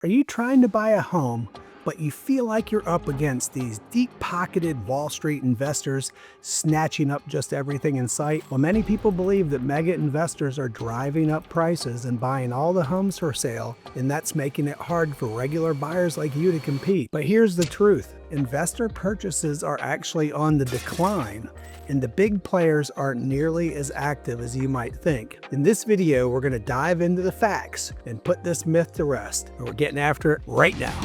Are you trying to buy a home, but you feel like you're up against these deep-pocketed Wall Street investors snatching up just everything in sight? Well, many people believe that mega investors are driving up prices and buying all the homes for sale, and that's making it hard for regular buyers like you to compete. But here's the truth. Investor purchases are actually on the decline, and the big players aren't nearly as active as you might think. In this video, we're going to dive into the facts and put this myth to rest. And we're getting after it right now.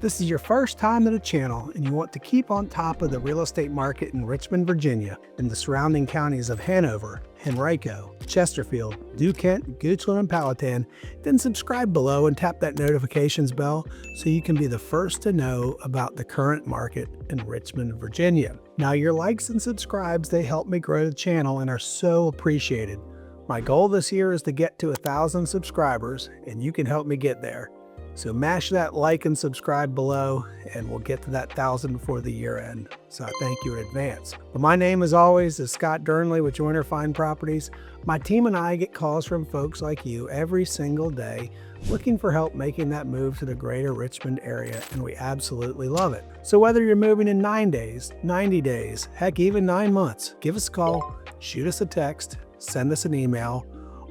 This is your first time at a channel and you want to keep on top of the real estate market in Richmond, Virginia, and the surrounding counties of Hanover, Henrico, Chesterfield, DuKent, Goochland, and Powhatan, then subscribe below and tap that notifications bell so you can be the first to know about the current market in Richmond, Virginia. Now, your likes and subscribes, they help me grow the channel and are so appreciated. My goal this year is to get to 1,000 subscribers, and you can help me get there. So mash that like and subscribe below, and we'll get to that 1,000 before the year end. So I thank you in advance. But my name, as always, is Scott Durnley with Joiner Fine Properties. My team and I get calls from folks like you every single day looking for help making that move to the greater Richmond area, and we absolutely love it. So whether you're moving in 9 days, 90 days, heck, even 9 months, give us a call, shoot us a text, send us an email.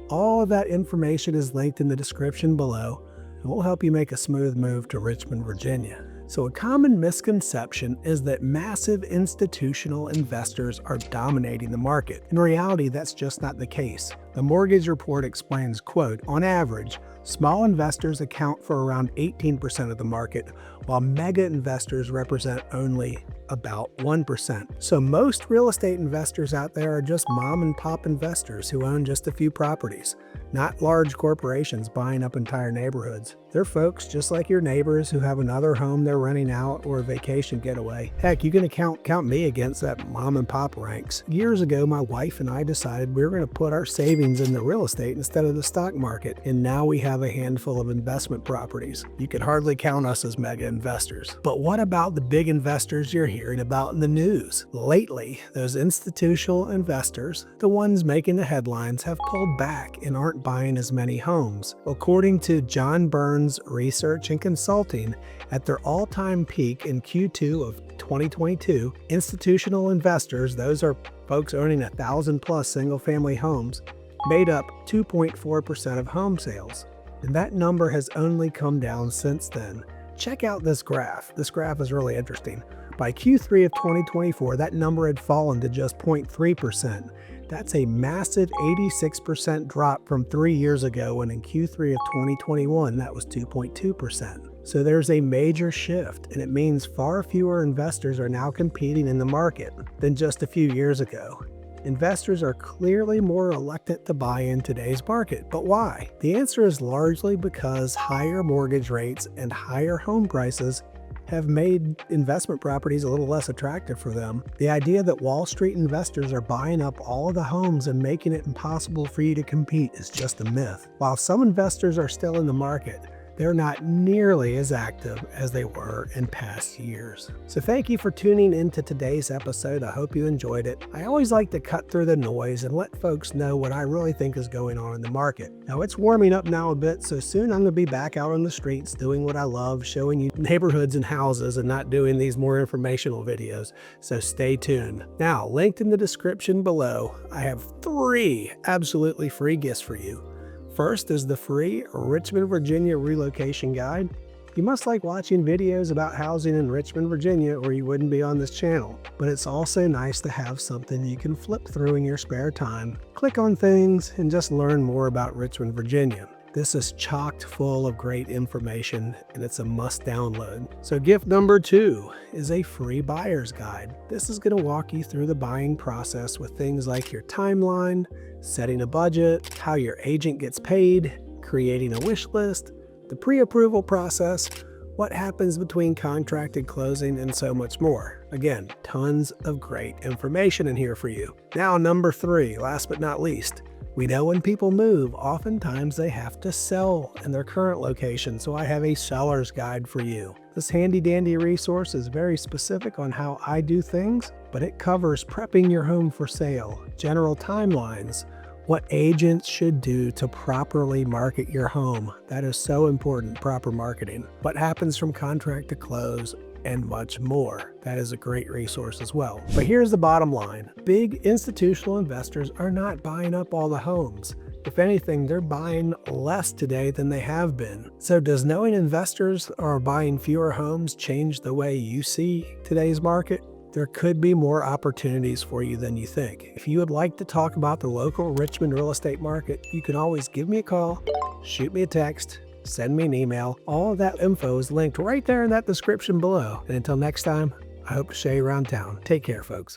All of that information is linked in the description below, and we'll help you make a smooth move to Richmond, Virginia. So a common misconception is that massive institutional investors are dominating the market. In reality, that's just not the case. The mortgage report explains, quote, on average, small investors account for around 18% of the market, while mega investors represent only about 1%. So most real estate investors out there are just mom and pop investors who own just a few properties, not large corporations buying up entire neighborhoods. They're folks just like your neighbors who have another home they're renting out or a vacation getaway. Heck, you can count me against that mom and pop ranks. Years ago, my wife and I decided we were going to put our savings into real estate instead of the stock market, and now we have a handful of investment properties. You could hardly count us as mega investors. But what about the big investors you're hearing about in the news? Lately, those institutional investors, the ones making the headlines, have pulled back and aren't buying as many homes. According to John Burns Research and Consulting, at their all-time peak in Q2 of 2022, institutional investors, those are folks owning 1,000 plus single-family homes, made up 2.4% of home sales. And that number has only come down since then. Check out this graph. This graph is really interesting. By Q3 of 2024, that number had fallen to just 0.3%. That's a massive 86% drop from 3 years ago, when in Q3 of 2021, that was 2.2%. So there's a major shift, and it means far fewer investors are now competing in the market than just a few years ago. Investors are clearly more reluctant to buy in today's market. But why? The answer is largely because higher mortgage rates and higher home prices have made investment properties a little less attractive for them. The idea that Wall Street investors are buying up all of the homes and making it impossible for you to compete is just a myth. While some investors are still in the market, they're not nearly as active as they were in past years. So thank you for tuning into today's episode. I hope you enjoyed it. I always like to cut through the noise and let folks know what I really think is going on in the market. Now, it's warming up now a bit, so soon I'm going to be back out on the streets doing what I love, showing you neighborhoods and houses and not doing these more informational videos. So stay tuned. Now, linked in the description below, I have 3 absolutely free gifts for you. First is the free Richmond, Virginia relocation guide. You must like watching videos about housing in Richmond, Virginia, or you wouldn't be on this channel. But it's also nice to have something you can flip through in your spare time, click on things, and just learn more about Richmond, Virginia. This is chocked full of great information, and it's a must download. So gift number 2 is a free buyer's guide. This is going to walk you through the buying process with things like your timeline, setting a budget, how your agent gets paid, creating a wish list, the pre-approval process, what happens between contract and closing, and so much more. Again, tons of great information in here for you. Now, number 3, last but not least, We know when people move, oftentimes they have to sell in their current location, so I have a seller's guide for you. This handy dandy resource is very specific on how I do things, but it covers prepping your home for sale, general timelines, what agents should do to properly market your home. That is so important, proper marketing. What happens from contract to close, and much more. That is a great resource as well. But here's the bottom line. Big institutional investors are not buying up all the homes. If anything, they're buying less today than they have been. So does knowing investors are buying fewer homes change the way you see today's market? There could be more opportunities for you than you think. If you would like to talk about the local Richmond real estate market, you can always give me a call, shoot me a text, send me an email. All of that info is linked right there in that description below. And until next time, I hope to show you around town. Take care, folks.